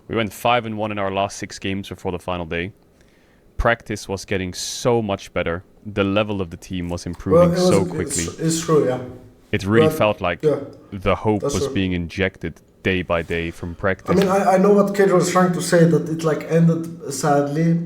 We went 5-1 in our last 6 games before the final day. Practice was getting so much better. The level of the team was Well, improving so quickly. it's true, yeah. It really But, felt like yeah, the hope that's was true. being injected day by day from practice. I mean, I know what Caedrals was trying to say, that it like ended sadly.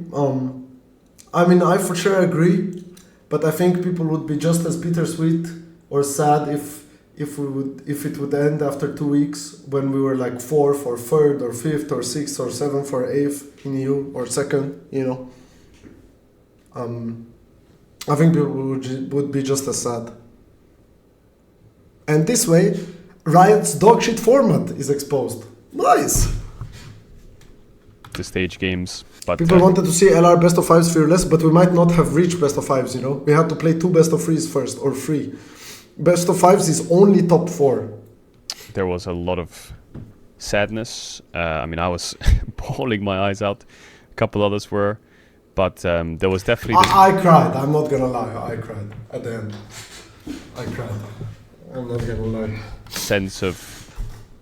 I mean, I for sure agree, but I think people would be just as bittersweet or sad if it would end after 2 weeks when we were like fourth or third or fifth or sixth or seventh or eighth in EU or second, you know. I think people would be just as sad. And this way, Riot's dogshit format is exposed. Nice! The stage games, but People wanted to see LR best of fives fearless, but we might not have reached best of fives, you know? We had to play 2 best of threes first, or 3. Best of fives is only top 4. there was a lot of sadness. I mean, I was bawling my eyes out. A couple others were, but there was definitely this I cried, I'm not gonna lie, I cried at the end. I cried. I'm not gonna lie. sense of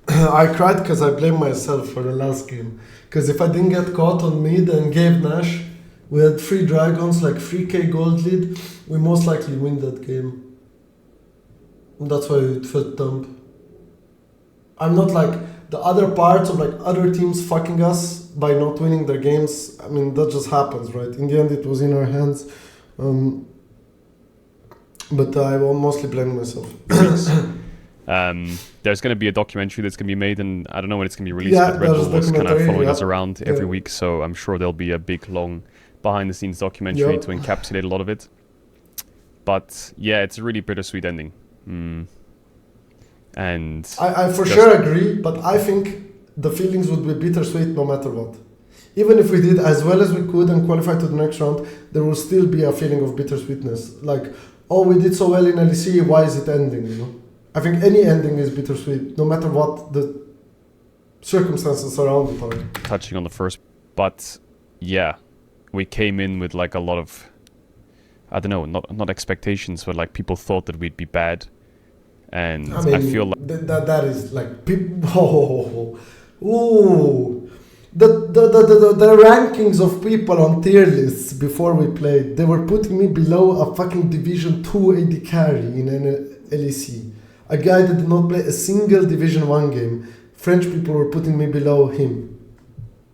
I cried because I blame myself for the last game. Because if I didn't get caught on mid and gave Nash, we had 3 dragons, like 3k gold lead, we most likely win that game. And that's why it felt dumb. I'm not like the other parts of like other teams fucking us by not winning their games. I mean, that just happens, right? In the end, it was in our hands. But I will mostly blame myself. there's going to be a documentary that's going to be made, and I don't know when it's going to be released, Yeah, but Red there's Bull was kind of documentary, following yeah. us around every Yeah. week, so I'm sure there'll be a big, long behind-the-scenes documentary Yeah. to encapsulate a lot of it. But yeah, it's a really bittersweet ending. And I for just- sure agree, but I think the feelings would be bittersweet no matter what. Even if we did as well as we could and qualify to the next round, there will still be a feeling of bittersweetness. Like, oh, we did so well in LEC, why is it ending, you know? I think any ending is bittersweet, no matter what the circumstances around it are. touching on the first, but yeah, we came in with like a lot of, I don't know, not expectations, but like people thought that we'd be bad, and I mean, I feel like that is like people. Ooh, the rankings of people on tier lists before we played, they were putting me below a fucking Division 2 AD carry in an LEC. A guy that did not play a single Division 1 game. French people were putting me below him.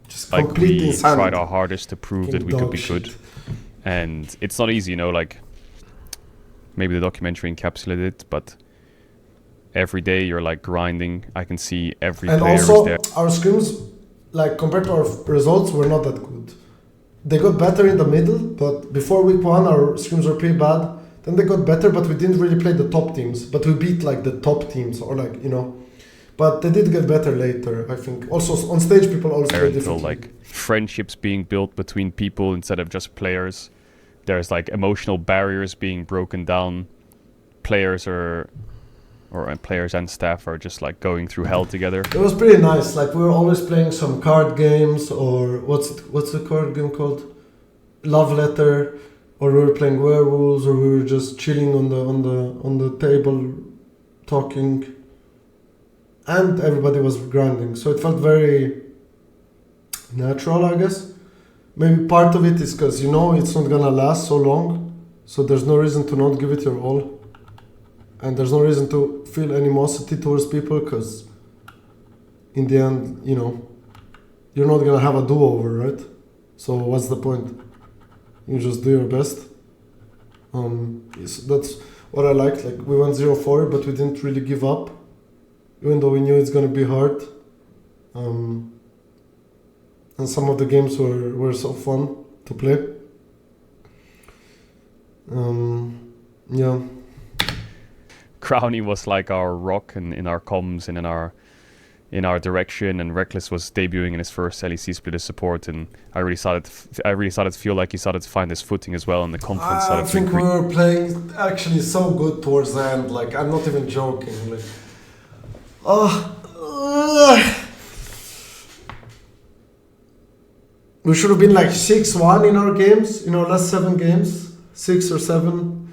Just like complete we insanity. tried our hardest to prove that we could be Fucking dog good, shit. and it's not easy, you know. Like maybe the documentary encapsulated it, but every day you're like grinding. I can see every And player is also, there. our scrims, like compared to our results, were not that good. They got better in the middle, but before week 1, our scrims were pretty bad. Then they got better, but we didn't really play the top teams. But we beat like the top teams, or like, you know. But they did get better later, I think. Also, on stage, people always play Until differently. like friendships being built between people instead of just players. There's like emotional barriers being broken down. Players players and staff are just like going through hell together. It was pretty nice. Like, we were always playing some card games, or what's the card game called? Love Letter, or we were playing werewolves, or we were just chilling on the table, talking, and everybody was grinding. So it felt very natural, I guess. Maybe part of it is because you know it's not gonna last so long, so there's no reason to not give it your all, and there's no reason to feel animosity towards people, because in the end, you know, you're not gonna have a do-over, right? So what's the point? You just do your best. That's what I liked. Like, we went 0-4, but we didn't really give up, even though we knew it's gonna be hard. And some of the games were so fun to play. Yeah. Crownie was like our rock in our comms and in our direction, and Reckless was debuting in his first LEC split as support, and I really started to feel like he started to find his footing as well, and the confidence I started to think we increase. were playing actually so good towards the end. Like, I'm not even joking. Like, we should have been like 6-1 in our games, in our last 7 games, 6 or 7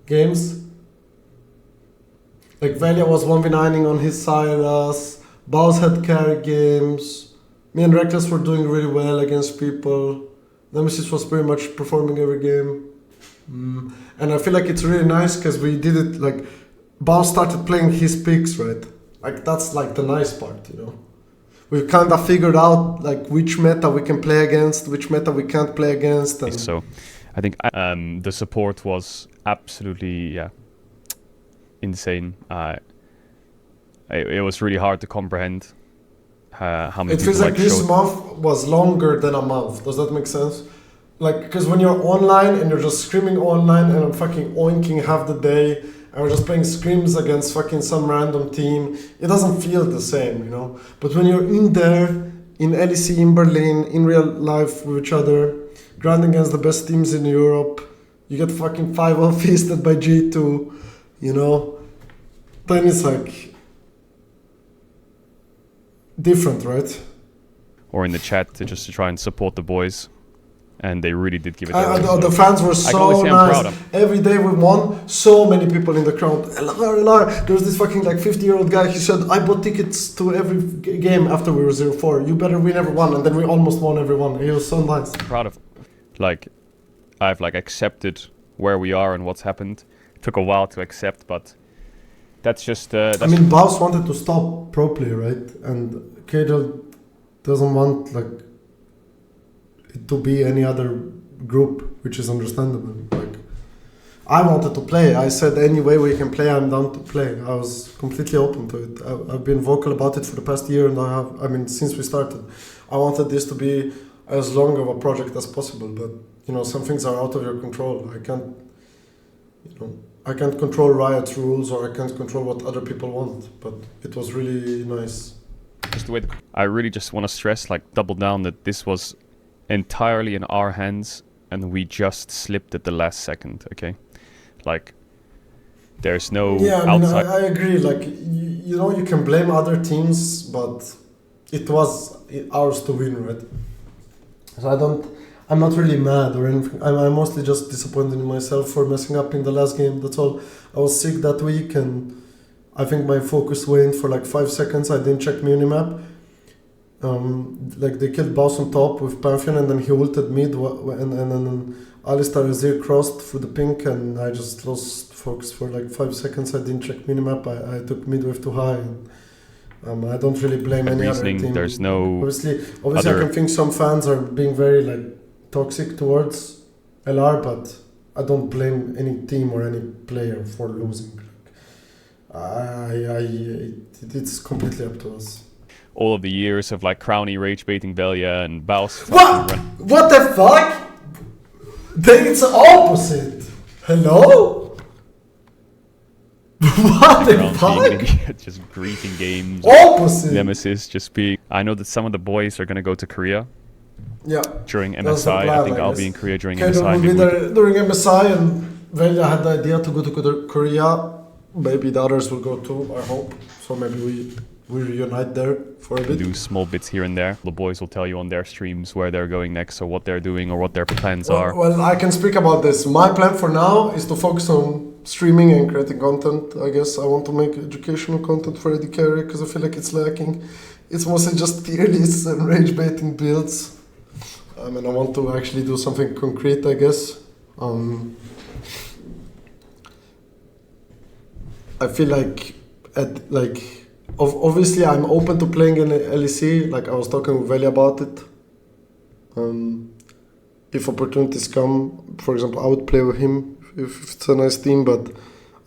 games. Like, Velia was 1v9ing on his Silas, Baus had carry games, Me and Reckless were doing really well against people. Nemesis was pretty much performing every game. And I feel like it's really nice because we did it like Bao started playing his picks, right? Like that's like the nice part, you know. We've kind of figured out like which meta we can play against, which meta we can't play against. And So I think the support was absolutely insane. It was really hard to comprehend how many it feels people like this showed. month was longer than a month. Does that make sense? Like, because when you're online and you're just screaming online and I'm fucking oinking half the day and we're just playing scrims against fucking some random team, it doesn't feel the same, you know? But when you're in there, in LEC, in Berlin, in real life with each other, grinding against the best teams in Europe, you get fucking 5-0 feasted by G2, you know? Then it's like different, right? Or in the chat to try and support the boys, and they really did give it. The fans were so nice. Every day we won. So many people in the crowd. LR. There was this fucking like 50-year-old guy. He said, "I bought tickets to every game after we were 0-4. You better win every one." And then we almost won every one. He was so nice. I'm proud of, like, I've like accepted where we are and what's happened. It took a while to accept, but that's just. I mean, Baus wanted to stop pro play, right? And Caedrals doesn't want like it to be any other group, which is understandable. Like, I wanted to play. I said any way we can play, I'm down to play. I was completely open to it. I've been vocal about it for the past year, and since we started, I wanted this to be as long of a project as possible. But you know, some things are out of your control. I can't control Riot's rules, or I can't control what other people want. But it was really nice. Just the way I really just want to stress, like, double down that this was entirely in our hands, and we just slipped at the last second. Okay, like, there's no outside. I agree. Like, you know, you can blame other teams, but it was ours to win, right? So I'm not really mad or anything. I'm mostly just disappointed in myself for messing up in the last game. That's all. I was sick that week, and I think my focus waned for like 5 seconds. I didn't check Minimap. Like, they killed Boss on top with Pantheon, and then he ulted mid, and then Alistar Azir crossed through the pink, and I just lost focus for like 5 seconds. I didn't check Minimap. I took mid wave too high. And, I don't really blame any other team. There's no. Obviously, I can think some fans are being very like toxic towards LR, but I don't blame any team or any player for losing. It's completely up to us. All of the years of like Crownie rage baiting Velia and Baus. What the fuck? Then it's opposite. Hello? What the fuck? Just griefing games. Opposite. Nemesis just being. I know that some of the boys are gonna go to Korea. Yeah. During MSI, I think I'll be in Korea during MSI. Will be there during MSI, and Velia had the idea to go to Korea. Maybe the others will go too, I hope. So maybe we reunite there for a bit. Do small bits here and there. The boys will tell you on their streams where they're going next, or what they're doing, or what their plans are. Well, I can speak about this. My plan for now is to focus on streaming and creating content. I guess I want to make educational content for AD Carry because I feel like it's lacking. It's mostly just tier lists and rage baiting builds. I want to actually do something concrete, I guess. I feel like obviously I'm open to playing in LEC. Like, I was talking with Velia about it. If opportunities come, for example, I would play with him if it's a nice team, but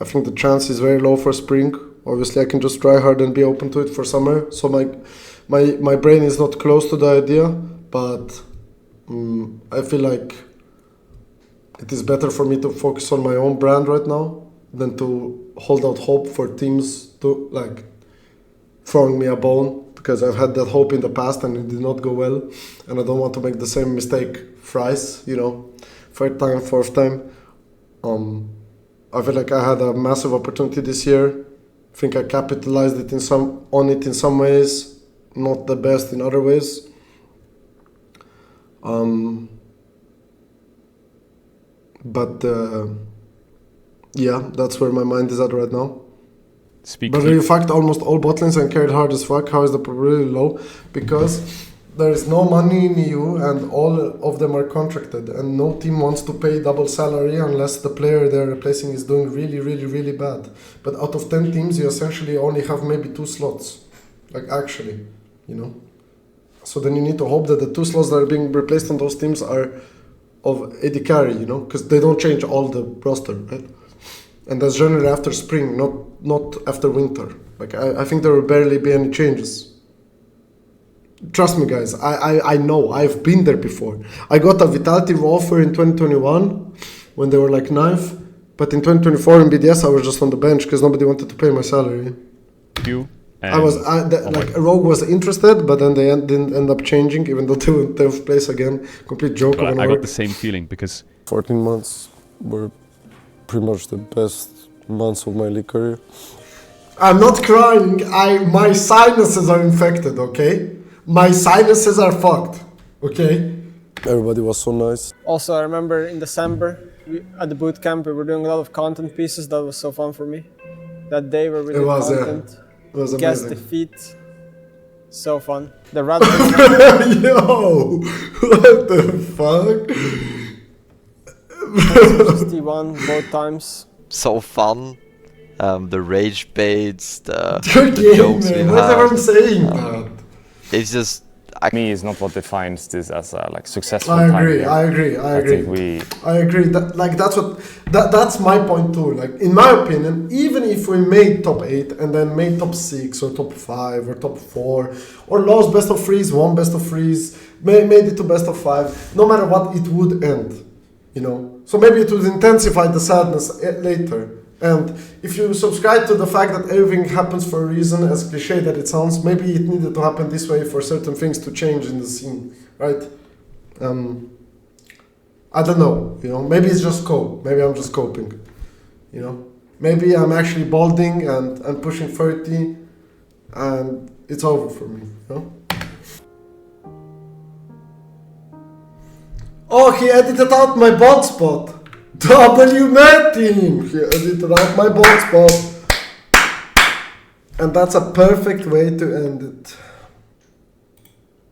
I think the chance is very low for spring. Obviously, I can just try hard and be open to it for summer. So my brain is not close to the idea, but I feel like it is better for me to focus on my own brand right now than to hold out hope for teams to like throwing me a bone, because I've had that hope in the past and it did not go well, and I don't want to make the same mistake thrice, you know, third time, fourth time. I feel like I had a massive opportunity this year. I think I capitalized it in some ways, not the best in other ways. Yeah, that's where my mind is at right now. But in fact, almost all bot lanes and carried hard as fuck. How is the probability low? Because there is no money in EU and all of them are contracted and no team wants to pay double salary unless the player they're replacing is doing really, really, really bad. But out of 10 teams, you essentially only have maybe 2 slots. Like actually, you know. So then you need to hope that the 2 slots that are being replaced on those teams are of AD carry, you know, because they don't change all the roster, right? And that's generally after spring, not after winter. Like I think there will barely be any changes. Trust me, guys. I know. I've been there before. I got a Vitality offer in 2021 when they were like 9th, but in 2024 in BDS I was just on the bench because nobody wanted to pay my salary. You. Rogue was interested, but then they didn't end up changing, even though they were in 10th place again. Complete joke. But I got the same feeling because 14 months were pretty much the best months of my league career. I'm not crying. My sinuses are infected. Okay, my sinuses are fucked. Okay. Everybody was so nice. Also, I remember in December at the boot camp we were doing a lot of content pieces. That was so fun for me. That day we were doing content. Yeah. It was Guess amazing. defeat. So fun. The Ratones. Yo, what the fuck? Just T1 both times. So fun. The rage baits, the Good game, jokes we man. Whatever had. I'm saying, man. It's just me is not what defines this as a like successful I time. agree. here. I agree. I agree. think I agree. That's my point too. Like in my opinion, even if we made top 8 and then made top 6 or top 5 or top 4 or lost best of 3s, won best of 3s, made it to best of 5, no matter what, it would end. You know. So maybe it would intensify the sadness later. And if you subscribe to the fact that everything happens for a reason, as cliche that it sounds, maybe it needed to happen this way for certain things to change in the scene, right? I don't know, you know, maybe it's just cope. Maybe I'm just coping, you know. Maybe I'm actually balding and pushing 30 and it's over for me, you know. Oh, he edited out my bald spot. W team! He edited out my bald spot. And that's a perfect way to end it.